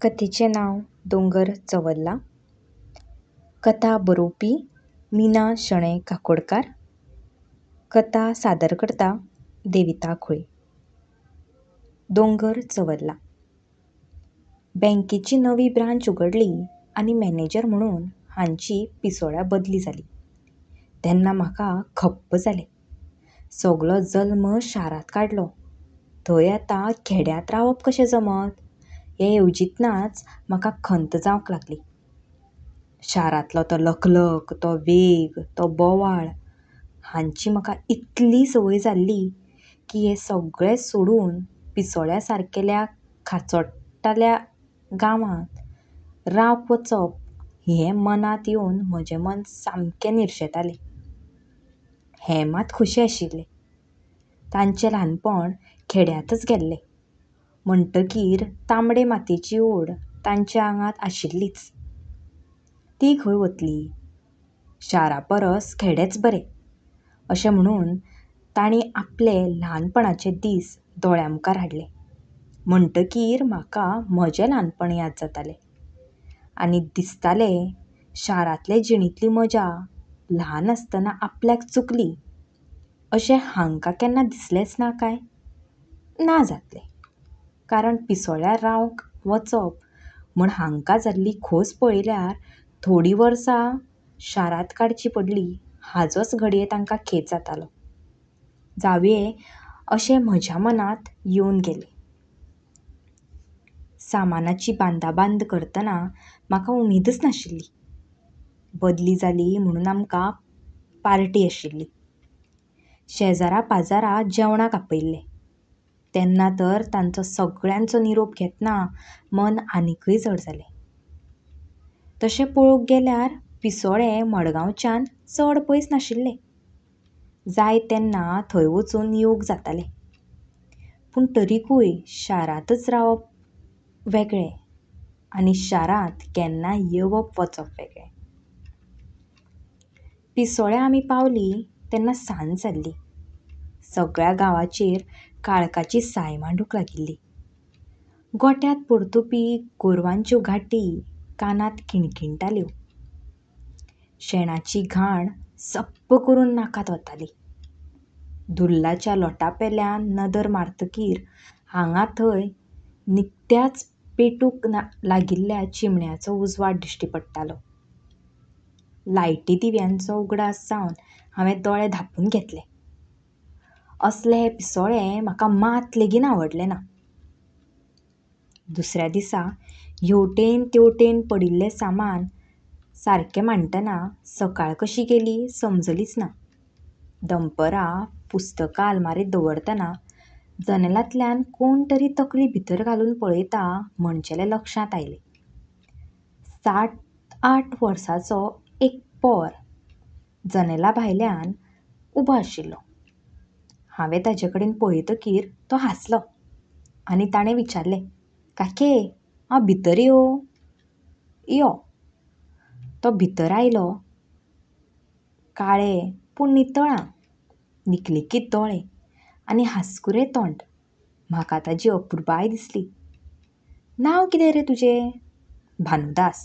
कथेचें नांव दोंगर चंवरला. कथा बरोवपी मीना शणै काकोडकार. कथा सादर करता देविता खुळे. दोंगर चंवरला. बँकेची नवी ब्रांच उगडली आनी मॅनेजर म्हणून हांची पिसोड्या बदली जाली तेन्ना म्हाका खप्प जालें. सगलो जल्म शारांत काडलो, थंय आतां खेड्यांत रावप कशें जमत हें येवजितनाच म्हाका खंत जावंक लागली. शारांतलो तो लकलक, तो वेग, तो बोवाळ हांची म्हाका इतली संवय जाल्ली की हें सगळें सोडून पिसोड्या सारकेल्या खाचोट्टाल्या गांवांत रावंक वचप हें मनांत येवन म्हजें मन सामकें निर्शेतालें. हें मात खुशी आशिल्लें. तांचें ल्हानपण खेड्यांतच गेल्लें म्हणटकीर तांबडे मातयेची ओड तांच्या आंगांत आशिल्लीच. ती खंय वतली? शारा परस खेडेंच बरें अशें म्हणून तांणी आपले ल्हानपणाचे दीस दोळ्यां मुखार हाडले. म्हणटकीर म्हाका म्हजें ल्हानपण याद जातालें आनी दिसतालें शारांतले जिणेंतली मजा ल्हान आसतना आपल्याक चुकली अशें हांकां केन्ना दिसलेंच ना काय? ना जातलें, कारण पिसोड्यार रावंक वचप म्हूण हांकां जाल्ली खोस पळयल्यार थोडीं वर्सां शारांत काडची पडली हाचोच घडये तांकां खेद जातालो. जावये अशें म्हज्या मनांत येवन गेलें. सामानाची बांदाबांद करतना म्हाका उमेदच नाशिल्ली. बदली जाली म्हणून आमकां पार्टी आशिल्ली. शेजारा पाजारा जेवणाक आपयल्ले तेन्ना तर तांचो सगळ्यांचो निरोप घेतना मन आनिकय जड जालें. तशें पळोवंक गेल्यार पिसोळें मडगांवच्यान चड पयस नाशिल्लें. जाय तेन्ना थंय वचून येवंक जातालें. पूण तरिकूय शारांतच रावप वेगळें आनी शारांत केन्नाय येवप वचप वेगळें. पिसोळ्या आमी पावलीं तेन्ना सांज जाल्ली. सगळ्या गांवाचेर काळखाची साय मांडूंक लागिल्ली. गोठ्यांत परतुपी गोरवांच्यो घांटी कानांत किणकिणटाल्यो. शेणाची घाण सप्प करून नाकात वताली. धुल्लाच्या लोटापेल्यान नदर मारतकीर हांगां थंय निकत्याच पेटूंक लागिल्ल्या चिमण्याचो उजवाड दिश्टी पडटालो. लायटी दिव्यांचो उगडास जावन हांवें दोळे धांपून घेतले. असले हे पिसोळे म्हाका मात लेगीत आवडले ना. दुसऱ्या दिसा हेवटेन तेवटेन पडिल्लें सामान सारकें मांडटना सकाळ कशी गेली समजलीच ना. दनपरां पुस्तकां आलमारींत दवरतना जनेलांतल्यान कोण तरी तकली भितर घालून पळयता म्हणचेलें लक्षांत आयलें. 7-8 वर्सांचो एक पोर जनेला भायल्यान उबो आशिल्लो. हांवें ताचे कडेन पळयतकीर तो हांसलो आनी ताणें विचारलें, "काके, हांव भितर येवं?" "यो." तो भितर आयलो. काळें पूण नितळ आंग, निकनिकीत दोळे आनी हांसकुरें तोंड. म्हाका ताची अपुरबाय दिसली. "नांव कितें रे तुजें?" "भानुदास."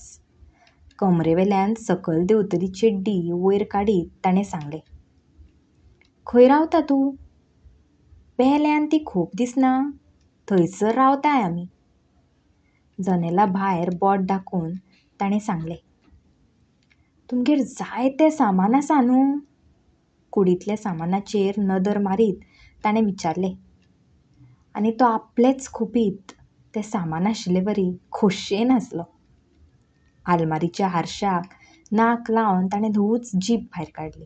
कमरेवेल्यान सकयल देंवतली चेड्डी वयर काडीत ताणें सांगलें. "खंय रावता तूं?" "पेल्यान ती खूब दीस ना, थंयसर रावताय आमी." जनेला भायर बोट दाखोवन ताणें सांगलें. "तुमगेर जायतें सामान आसा न्हू?" कुडींतल्या सामानाचेर नदर मारीत ताणें विचारलें आनी तो आपलेंच खुपीत तें सामान आशिल्लेवरी खोशयेन हांसलो. आलमारीच्या हारशाक नाक लावन ताणें धूच जीब भायर काडली.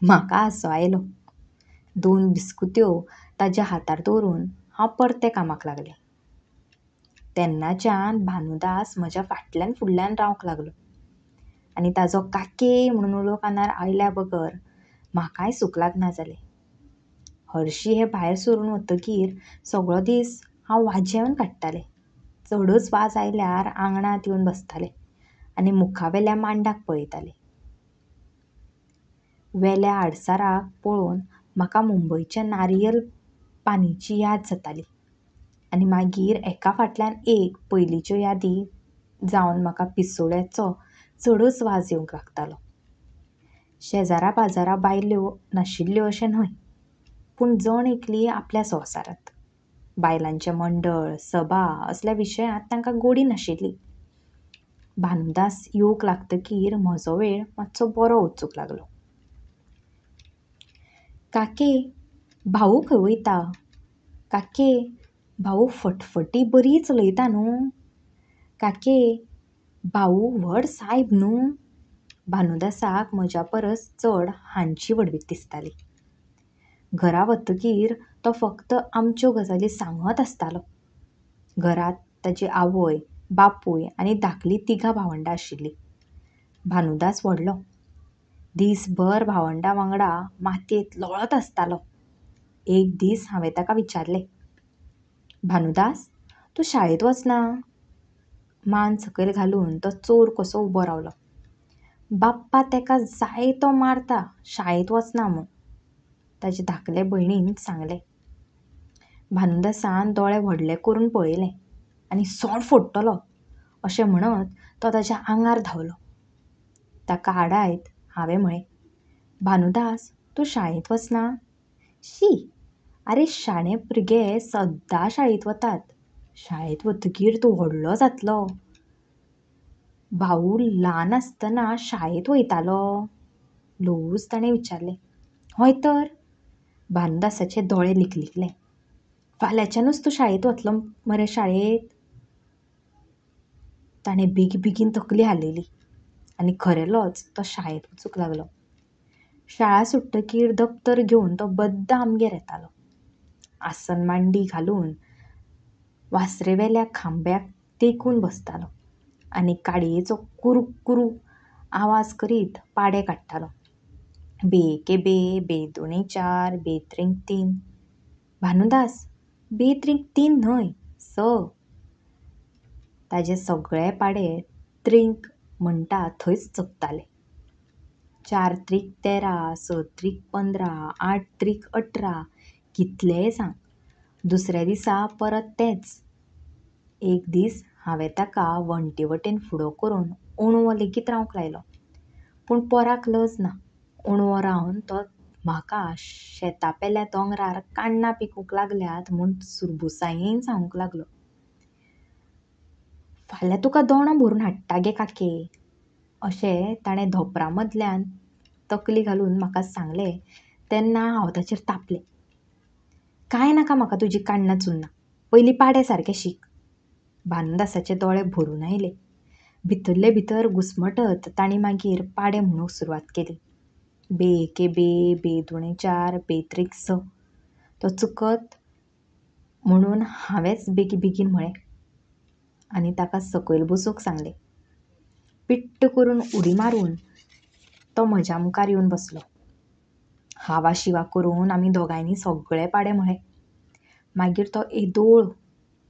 म्हाका हांसो आयलो. 2 बिस्कुत्यो ताच्या हातार दवरून हांव परतें कामाक लागलें. तेन्नाच्यान भानुदास म्हज्या फाटल्यान फुडल्यान रावंक लागलो आनी ताजो काके म्हणून उलो कानार आयल्या बगर म्हाकाय सूख लागना जालें. हरशीं हें भायर सरून वतकीर सगळो दीस हांव वाजेवन काडटालें. चडच वाज आयल्यार आंगणांत येवन बसतालें आनी मुखावेल्या मांडाक पळयतालें. वेल्या आडसाराक पळोवन म्हाका मुंबयच्या नारियल पानीची याद जाताली. आनी मागीर एका फाटल्यान एक पयलींच्यो यादी जावन म्हाका पिसोळ्याचो चडच वाज येवंक लागतालो. शेजारा पाजारा बायल्यो नाशिल्ल्यो अशें न्हय, पूण जण एकली आपल्या संवसारांत. बायलांचें मंडळ, सभा असल्या विशयांत तांकां गोडी नाशिल्ली. भानुदास येवंक लागतकीर म्हजो वेळ मातसो बरो वचूंक लागलो. काके, भाऊ खंय वयता? काके, भाऊ फटफटी बरी चलयता न्हू? काके, भाऊ व्हड सायब न्हू? भानुदासाक म्हज्या परस चड हांची वडवीक दिसताली. घरा वतकीर तो फक्त आमच्यो गजाली सांगत आसतालो. घरांत ताची आवय, बापूय आनी धाकलीं 3 भावंडां आशिल्लीं. भानुदास व्हडलो. दीसभर भावंडां वांगडा मातयेंत लोळत आसतालो. एक दीस हांवें ताका विचारलें, भानुदास, तूं शाळेंत वचना? मान सकयल घालून तो चोर कसो उबो रावलो. बाप्पा तेका जाय तो मारता शाळेंत वचना म्हूण, ताचे धाकले भयणीन सांगलें. भानुदासान दोळे व्हडले करून पळयले आनी सोंड फोडटलो अशें म्हणत तो ताच्या आंगार धांवलो. ताका आडायत हांवें म्हळें, भानुदास, तूं शाळेंत वचना? शी, आरे शाणे भुरगे सद्दां शाळेंत वतात. शाळेंत वतकीर तूं व्हडलो जातलो. भाऊ ल्हान आसतना शाळेंत वयतालो? ल्हवूच ताणें विचारलें. हय तर. भानुदासाचे दोळे लिकलिकले. फाल्यांच्यानूच तूं शाळेंत वतलो मरे शाळेंत? ताणें बेगीन तकली हालयली आनी खरेलोच तो शाळेंत वचूंक लागलो. शाळा सुट्टकीर दप्तर घेवन तो बद्द आमगेर येतालो. आसन मांडी घालून वासरेवेल्या खांब्याक तेंकून बसतालो आनी काडयेचो कुरूक कुरूक आवाज करीत पाडे काडटालो. बे के बे, बे दुणे 4, बे त्रिंक 3. भानुदास, बे त्रिंक 3 न्हय, 6. ताजे सगळे पाडे त्रिंक म्हणटा थंयच चपताले. 4 त्रिक 13, 6 त्रिक 15, 8 त्रिक 18, कितलेय सांग. दुसऱ्या दिसा परत तेंच. एक दीस हांवें ताका वणटी वटेन फुडो करून उणवो लेगीत रावंक लायलो. पूण पोराक लज ना. उणवो रावन तो म्हाका शेता पेल्या दोंगरार काण्णां पिकूंक लागल्यात म्हूण सुरबुसायेन सांगूंक लागलो. फाल्यां तुका दोणो भरून हाडटा गे काके, अशें ताणें धोंपरा मदल्यान तकली घालून म्हाका सांगलें तेन्ना हांव ताचेर तापलें. कांय नाका म्हाका तुजी काण्णां चुन्नां, पयलीं पाडे सारके शीक. भानुदासाचे दोळे भरून आयले. भितरले भितर घुस्मटत तांणी मागीर पाडे म्हणूंक सुरवात केली. बे के बे, बे दुणे 4, बे त्रिक 6. तो चुकत म्हणून हांवेंच बेगीन म्हळें आनी ताका सकयल बसूंक सांगलें. पिट्ट करून उडी मारून तो म्हज्या मुखार येवन बसलो. हावा शिवा करून आमी दोगांयनी सगळे पाडे म्हळे. मागीर तो येदोळ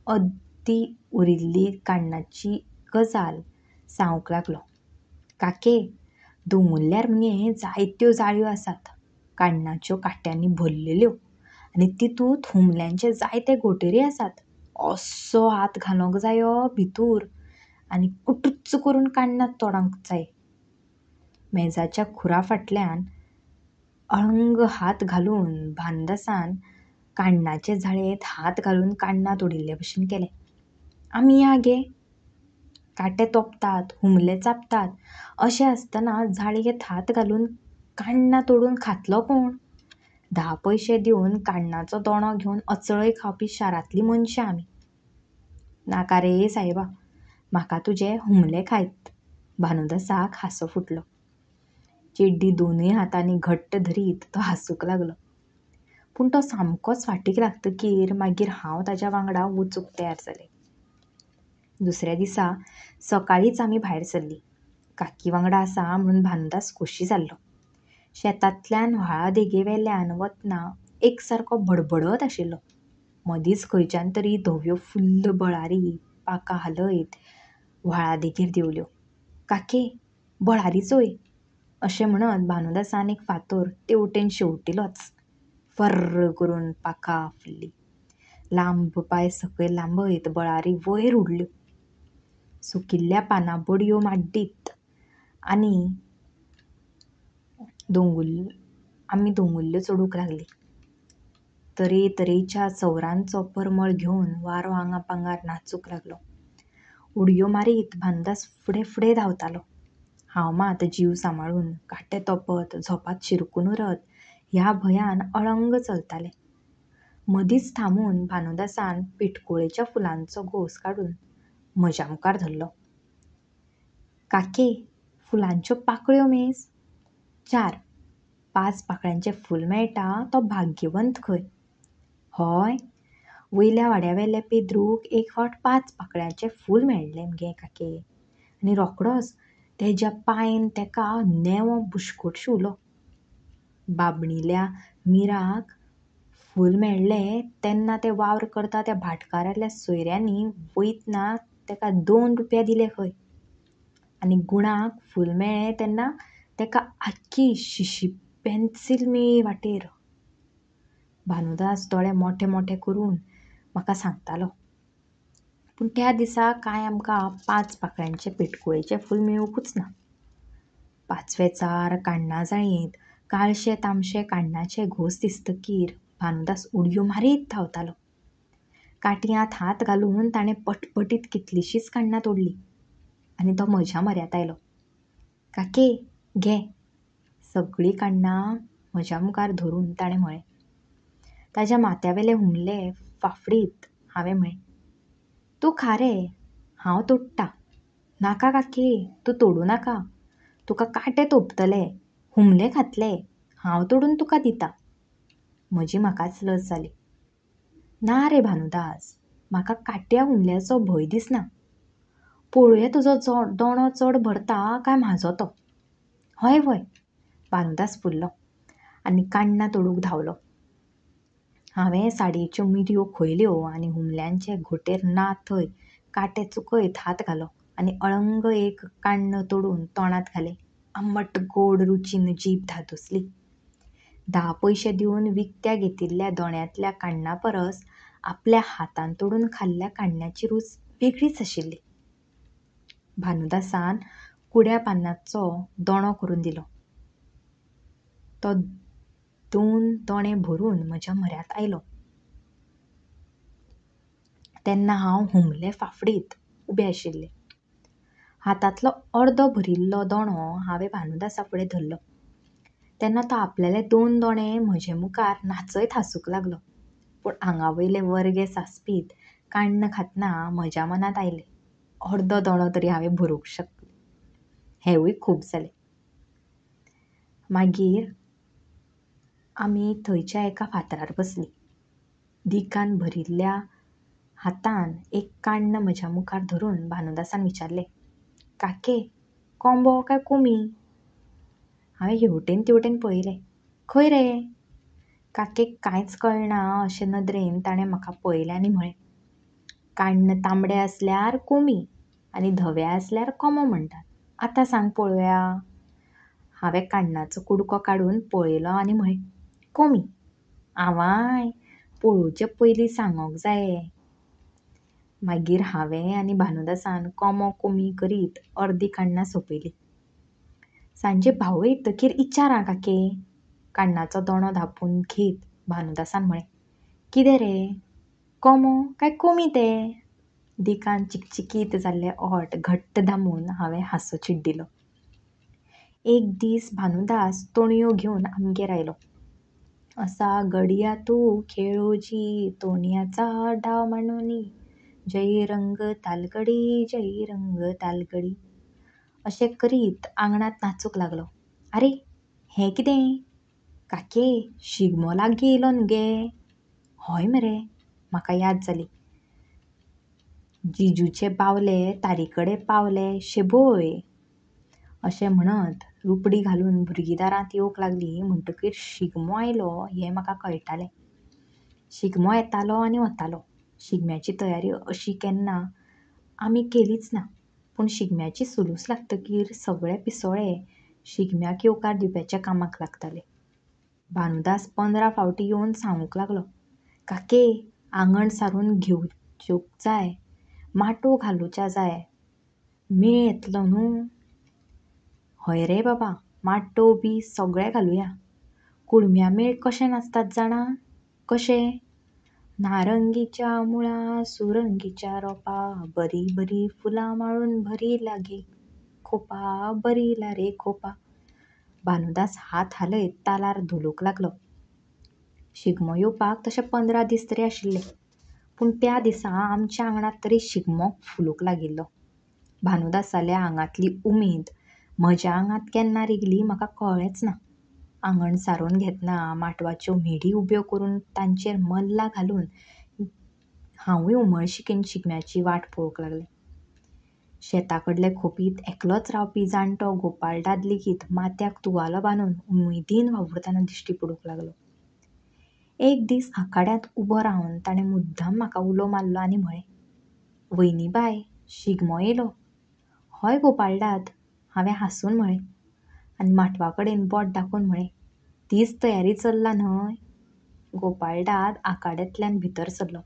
अद्दी उरिल्ली काण्णाची गजाल सांगूंक लागलो. काके, दोंगुल्ल्यार मगे जायत्यो जाळयो आसात, काण्णाच्यो काट्यांनी भरलेल्यो, आनी तितूंत हुमल्यांचे जायते घोटेरी आसात. अस्सो हात घालोंक जायो भितूर आनी कुटूच करून काण्णां तोडूंक जाय. मेजाच्या खुरा फाटल्यान अळंग हात घालून भानुदासान काण्णाचे झाळेंत हात घालून काण्णां तोडिल्ले भशेन केलें. आमी या गे. काटे तोपतात, हुमले चाबतात अशें आसतना झाळयेंत हात घालून काण्णां तोडून खातलो कोण? 10 पयशे दिवन काण्णाचो दोणो घेवन अचळय खावपी शारांतलीं मनशां आमी. नाका रे सायबा, म्हाका तुजे हुमले खायत. भानुदासाक हांसो फुटलो. चेड्डी दोनूय हातांनी घट्ट धरीत तो हांसूंक लागलो. पूण तो सामकोच फाटीक लागतकीर मागीर हांव ताच्या वांगडा वचूंक तयार जालें. दुसऱ्या दिसा सकाळींच आमी भायर सरलीं. काकी वांगडा आसा म्हणून भानुदास खोशी जाल्लो. शेतांतल्यान व्हाळा देगेवेल्यान वतना एक सारको बडबडत आशिल्लो. मदींच खंयच्यान तरी धव्यो फुल्ल बळारी पाखां हालयत व्हाळा देगेर देंवल्यो. काके, बळारी चोय, अशें म्हणत भानुदासान एक फातर तेवटेन शेंवटिलोच. फर्र करून पाखां फुल्लीं. लांब पांय सकयल लांबयत बळारी वयर उडल्यो. सुकिल्ल्या पानां बडयो माड्डीत आनी आमी दोंगुल्ल्यो चडूंक लागलीं. तरेतरेच्या चवरांचो परमळ घेवन वारो आंगापांगार नाचूंक लागलो. उडयो मारीत भानुदास फुडें फुडें धांवतालो. हांव मात जीव सांबाळून काटे तोपत झोपात शिरकून उरत ह्या भंयान अळंग चलतालें. मदींच थांबून भानुदासान पिटकुळेच्या फुलांचो घोस काडून म्हज्या मुखार धरलो. काके, फुलांच्यो पाकळ्यो मेज. 4-5 पाकळ्यांचें फूल मेळटा तो भाग्यवंत खंय. हय, वयल्या वाड्यावेले पेद्रूक एक फावट 5 पाकळ्यांचें फूल मेळ्ळें मगे काके, आनी रोखडोच तेज्या पायन तेका नेवो बुशकोट शिंवलो. बाबणिल्या मिराक फूल मेळ्ळें तेन्ना ते वावर करता त्या भाटकाराल्या सोयऱ्यांनी वयतना तेका 2 रुपया दिले खंय. आनी गुणाक फूल मेळ्ळें तेन्ना तेका आख्खी शिशी पेन्सील मेळ्ळी वाटेर. भानुदास दोळे मोठे मोठे करून म्हाका सांगतालो. पूण त्या दिसा कांय आमकां 5 पाकळ्यांचें पिटकुळेचें फूल मेळूंकूच ना. 5वेचार काण्णां जाळीत काळशे तामशे काण्णाचे घोस दिसतकीर भानुदास उडयो मारीत धांवतालो. काटयांत हात घालून ताणें पटपटीत कितलींशींच काण्णां तोडलीं आनी तो म्हज्या म्हऱ्यांत आयलो. काके, घे. सगळीं काण्णां म्हज्या मुखार धरून ताणें म्हळें. ताच्या माथ्यावेले हुमले फाफडीत हांवें म्हळें, तूं खा रे, हांव तोडटां. नाका काके, तूं तोडूं नाका. तुका काटे तोपतले, हुमले खातले, हांव तोडून तुका दितां. म्हजी म्हाकाच लज जाली. ना रे भानुदास, म्हाका काट्या हुमल्याचो भंय दिसना. पळोवया तुजो दोणो चड भरता काय म्हाजो तो. हय हय, भानुदास फुल्लो आनी काण्णां तोडूंक धांवलो. हांवें साडयेच्यो मिरयो खंयल्यो आनी हुमल्यांचे घोटेर ना थंय काटे चुकयत हात घालो आनी अळंग एक काण्ण तोडून तोंडांत घालें. आंबट गोड रुचीन जीब धादोसली. 10 पयशे दिवन विकत्या घेतिल्ल्या दोण्यातल्या काण्णां परस आपल्या हातान तोडून खाल्ल्या काण्णाची रूच वेगळीच आशिल्ली. भानुदासान कुड्या पानांचो दोणो करून दिलो. तो 2 दोणे भरून म्हज्या म्हऱ्यांत आयलो. तेन्ना हांव हुमले फाफडीत उबें आशिल्लें. हातांतलो अर्दो भरिल्लो दोणो हांवें भानुदासा फुडें धरलो. तेन्ना तो आपल्याले 2 दोणे म्हजे मुखार नाचयत हांसूंक लागलो. पूण आंगावयले वर्गे सासपीत काण्ण खातना म्हज्या मनांत आयलें, अर्दो दोणो तरी हांवें भरूंक शकलें. हेंवूय खूब जालें. मागीर आमी थंयच्या एका फातरार बसलीं. दिकान भरिल्ल्या हातान एक काण्ण म्हज्या मुखार धरून भानुदासान विचारलें, काके, कोंबो काय कोंबी? हांवें हेवटेन तेवटेन पळयलें. खंय रे? काकेक कांयच कळना अशे नदरेन ताणें म्हाका पळयलें आनी म्हळें, काण्ण तांबडे आसल्यार कोंबी आनी धवे आसल्यार कोंबो म्हणटात. आतां सांग पळोवया. हांवें काण्णाचो कुडको काडून पळयलो आनी म्हळें, कोंबी. आवाय, पळोवचे पयलीं सांगोंक जाये. मागीर हांवें आनी भानुदासान कोंबो कोंबी करीत अर्दीं काण्णां सोंपयलीं. सांजे भाऊ येतकीर इचार आं काके. काण्णाचो दोणो धांपून घेत भानुदासान म्हळें, कितें रे, कोंबो काय कोंबी ते? दिकान चिकचिकीत जाल्ले ओंठ घट्ट दामून हांवें हांसो चिड्डिलो. एक दीस भानुदास तोणयो घेवन आमगेर आयलो. असा गडिया तूं खेळोजी तोणयाचा डाव मांडूनी, जय रंग तालगडी जय रंग तालगडी अशें करीत आंगणांत नाचूंक लागलो. आरे, हें कितें? काके, शिगमो लागीं येयलो न्हू गे. हय मरे, म्हाका याद जाली. जिजूचे बावले तारी पावले शेबोय अशें म्हणत रुपडी घालून भुरगीं दारांत येवंक लागलीं म्हणटकीर शिगमो आयलो हें म्हाका कळटालें. शिगमो येतालो आनी वतालो. शिगम्याची तयारी अशी केन्ना आमी केलीच ना. पूण शिगम्याची सुलूस लागतकीर सगळे पिसोळे शिगम्याक येवकार दिवप्याच्या कामाक लागताले. भानुदास 15 फावटी येवन सांगूंक लागलो, काके, आंगण सारून घेवच्योक जाय, माटो घालुच्या जाय, मेळ येतलो न्हू. हय रे बाबा, माटो बी सगळें घालुया. कुळम्या मेळ कशे नाचतात जाणा, कशे? नारंगीच्या मुळा सुरंगीच्या रोपा, बरी बरी फुलां माळून भरिला गे खोपा, भरिला रे खोपा. भानुदास हात हालयत तालार धुलूंक लागलो. शिगमो येवपाक तशे 15 दीस तरी आशिल्ले, पूण त्या दिसा आमच्या आंगणात तरी शिगमो फुलूंक लागिल्लो. भानुदासाल्या आंगांतली उमेद म्हज्या आंगांत केन्ना रिगली म्हाका कळ्ळेंच ना. आंगण सारून घेतना माटवाच्यो मेढी उब्यो करून तांचेर मल्लां घालून हांवूय उमळशिकेन शिगम्याची वाट पळोवंक लागलें. शेताकडले खोपीत एकलोच रावपी जाणटो गोपाळदाद लेगीत माथ्याक तुवालो बांदून उमेदीन वावुरतना दिश्टी पडूंक लागलो. एक दीस आखाड्यांत उबो रावन ताणें मुद्दाम म्हाका उलो मारलो आनी म्हळें, वयनी बाय, शिगमो येयलो. हय गोपाळदाद, हांवें हांसून म्हळें आनी माटवा कडेन बोट दाखोवन म्हळें, तीच तयारी चल्ला न्हय. गोपाळदाद आखाड्यांतल्यान भितर सरलो.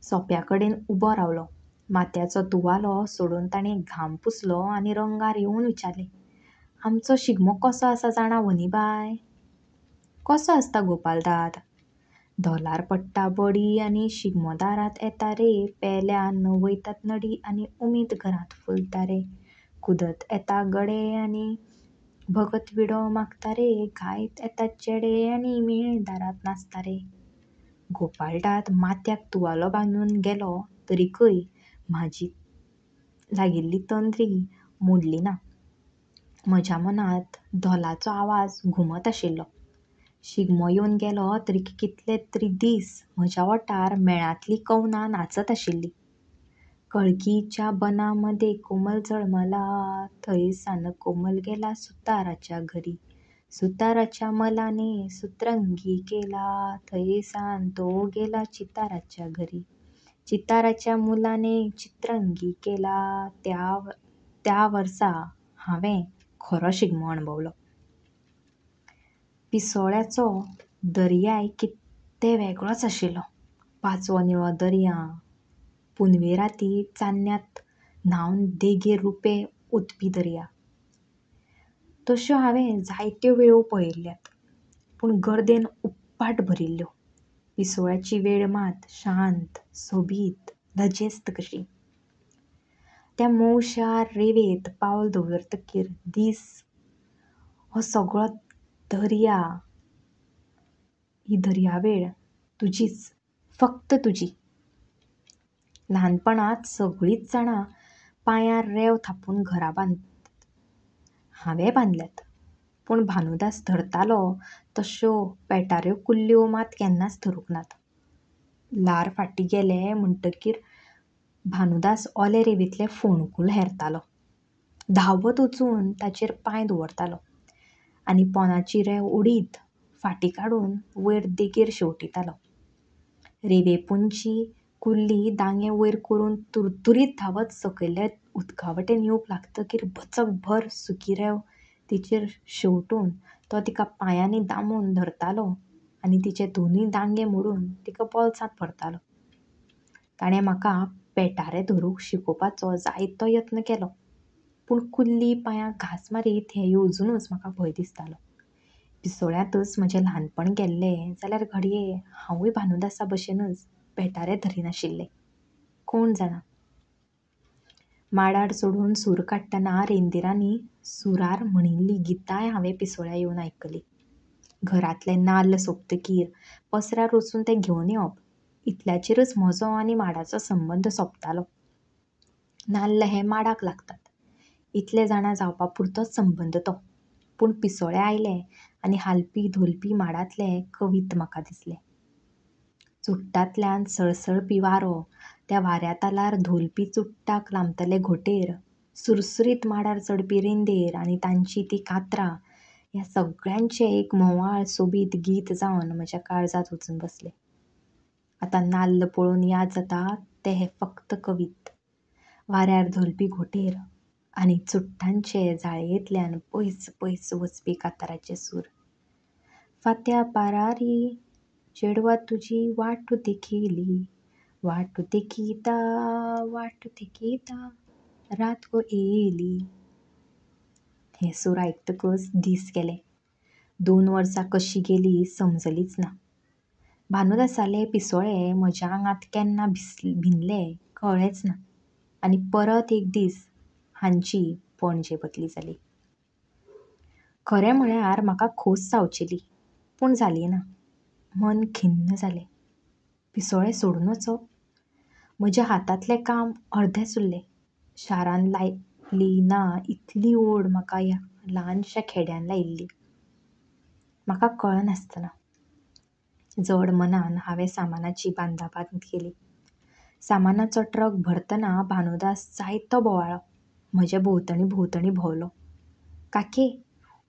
सोप्या कडेन उबो रावलो. माथ्याचो तुवालो सोडून ताणें घाम पुसलो आनी रंगार येवन विचारलें, आमचो शिगमो कसो आसा जाणा वनी बाय? कसो आसता गोपाळदाद? धोलार पडटा बडी आनी शिगमो दारांत येता रे, पेल्यान वयतात नडी आनी उमेद घरांत फुलता रे. कुदत येता गडे आनी भगत विडो मागता रे, गायत येतात चेडे आनी मेळ दारांत नाचता रे. गोपाळदाद माथ्याक तुवालो बांदून गेलो तरीकय म्हाजी लागिल्ली तंद्री मोडली ना. म्हज्या मनांत धोलाचो आवाज घुमत आशिल्लो. शिगमो येवन गेलो तरी कितले तरी दीस म्हज्या ओंठार मेळांतलीं कवनां नाचत आशिल्लीं. कळकीच्या बनामदे कोमल झळमला, थंयसान कोमल गेला सुताराच्या घरी. सुताराच्या मलाने सुतरंगी केला, थंयसान तो गेला चिताराच्या घरी. चिताराच्या मुलाने चित्रंगी केला, त्या वर्सा हांवें खरो शिगमो अणभवलो. पिसोळ्याचो दर्याय कितें वेगळोच आशिल्लो. पांचवो निळो दर्या, पुनवे राती चान्न्यांत न्हावन देगेर रुपे ओतपी दर्या. तश्यो हांवें जायत्यो वेळो पळयल्ल्यात, पूण गर्देन उप्पाट भरिल्ल्यो. पिसोळ्याची वेळ मात शांत, सोबीत, लजेस्त कशी. त्या मोवश्या रेंवेत पावल दवरतकीर दीस हो सगळो दर्या, ही दर्यावेळ तुजीच, फक्त तुजी. ल्हानपणांत सगळींच जाणां पांयार रेंव थापून घरां बांदतात. हांवें बांदल्यात, पूण भानुदास धरतालो तश्यो पेटाऱ्यो कुल्ल्यो मात केन्नाच धरूंक नात. ल्हार फाटीं गेले म्हणटकीर भानुदास ओले रेंवेंतले फोंडकूल हेरतालो. धांवत वचून ताचेर पांय दवरतालो आनी पोंदाची रेंव ओडीत फाटीं काडून वयर देगेर शेवटितालो. रेंवेपोंदची कुल्ली दांगे वयर करून तुरतुरीत धांवत सकयल्ल्या उदकावटेन येवंक लागतकीर बचकभर सुकी रेंव तिचेर शेवटून तो तिका पांयांनी दामून धरतालो आनी तिचे दोनूय दांगे मोडून तिका बोल्सांत भरतालो. ताणें म्हाका पेटारे धरूंक शिकोवपाचो जायतो यत्न केलो, पूण कुल्ली पांयांक घास मारीत हें येवजूनच म्हाका भंय दिसतालो. पिसोळ्यांतच म्हजें ल्हानपण गेल्लें जाल्यार घडये हांवूय भानुदासा भशेनच पेटारे धरिनाशिल्लें. कोण जाणा. माडार चडून सूर काडटना रेंदेरांनी सुरार म्हणिल्लीं गितांय हांवें पिसोळ्या येवन आयकलीं. घरांतले नाल्ल सोंपतकीर पसऱ्यार वचून ते घेवन येवप, इतल्याचेरच म्हजो आनी माडाचो संबंद सोंपतालो. नाल्ल हे माडाक लागतात, इतले जाणा जावपा पुरतोच संबंद तो. पूण पिसोळे आयले आनी हालपी धोलपी माडांतले कवीत म्हाका दिसले. चुडटांतल्यान सळसळपी वारो, त्या वाऱ्या तालार धोलपी चुडटाक लामतले घोंटेर, सुरसुरीत माडार चडपी रेंदेर आनी तांची ती कांतरां, ह्या सगळ्यांचें एक म्होवाळ सोबीत गीत जावन म्हज्या काळजांत वचून बसलें. आतां नाल्ल पळोवन याद जाता ते हे फक्त कवीत, वाऱ्यार धोलपी घोंटेर आनी चुडटांचे जाळयेंतल्यान पयस पयस वचपी कांताराचे सूर. फात्या पारारी चेडवा तुजी वाट देखीली, वाट देखीता रात गो येयली. हे सूर आयकतकच दीस गेले. 2 वर्सां कशीं गेलीं समजलींच ना. भानुदासाले पिसोळे म्हज्या आंगांत केन्ना भिनले कळ्ळेंच ना. आनी परत एक दीस हांची पणजे बदली जाली. खरें म्हळ्यार म्हाका खोस जावचेली, पूण जाली ना. मन खिन्न जालें. पिसोळे सोडून वचप? म्हज्या हातांतलें काम अर्देंच उरलें. शारांत लायली ना इतली ओड म्हाका ह्या ल्हानशा खेड्यान लायिल्ली. म्हाका कळनासतना जड मनान हांवें सामानाची बांदाबांद केली. सामानाचो ट्रक भरतना भानुदास जायतो बोवाळ्ळो. म्हजे भोंवतणी भोंवलो. काके,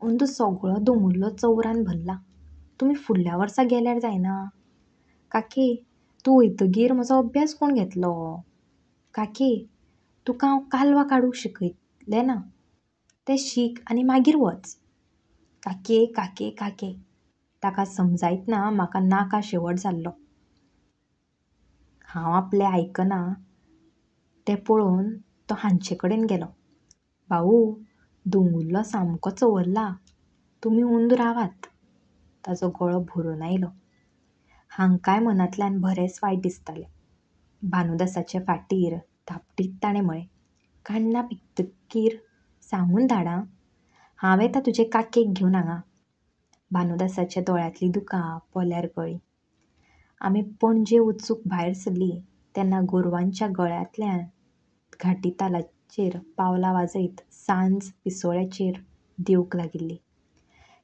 अंदू सगळो दोंगुल्लो चौरान भरला. तुमी फुडल्या वर्सा गेल्यार जायना? काके, तूं वयतगीर म्हजो अभ्यास कोण घेतलो? काके, तुका हांव कालवां काडूंक शिकयतलें ना. तें शीक आनी मागीर वच. काके काके काके. ताका समजायतना म्हाका नाका शेवट जाल्लो. हांव आपलें आयकना तें पळोवन तो हांचे कडेन गेलो. भाऊ, दोंगुल्लो सामको चंवरला. तुमी अंदू रावात. ताचो गळो भरून आयलो. हांकांय मनांतल्यान बरेंच वायट दिसतालें. भानुदासाचे फाटीर धापटीत ताणें म्हळें, काण्णां पिकतकीर सांगून धाड आं. हांव येता तुजे काकेक घेवन हांगा. भानुदासाच्या दोळ्यांतलीं दुकां पोल्यार गळ्ळीं. आमी पणजे वचूंक भायर सरलीं तेन्ना गोरवांच्या गळ्यांतल्यान घाटी तालाचेर पावलां वाजयत सांज पिसोळ्याचेर देवूंक लागिल्ली.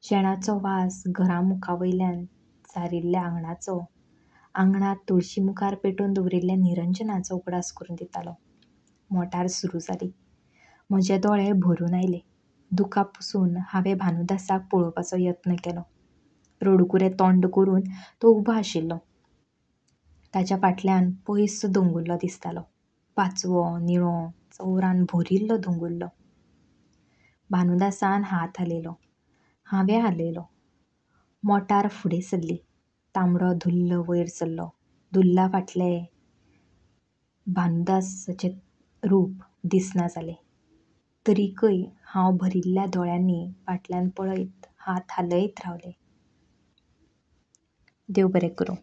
शेणाचो वास घरा मुखावयल्यान सारिल्ल्या आंगणाचो, आंगणांत तुळशी मुखार पेटोवन दवरिल्ल्या निरंजनाचो उगडास करून दितालो. मोटार सुरू जाली. म्हजे दोळे भरून आयले. दुकां पुसून हांवें भानुदासाक पळोवपाचो यत्न केलो. रडकुरें तोंड करून तो उबो आशिल्लो. ताच्या फाटल्यान पयस दोंगुल्लो दिसतालो. पाचवो, निळो, चौरान भरिल्लो दोंगुल्लो. भानुदासान हात हालयलो. हांवें हालयलो. मोटार फुडें सरली. तांबडो धुल्ल वयर सरलो. धुल्ला फाटलें भानुदासाचें रूप दिसना जालें. तरीकय हांव भरिल्ल्या दोळ्यांनी फाटल्यान पळयत हात हालयत रावलें. देव बरें करूं.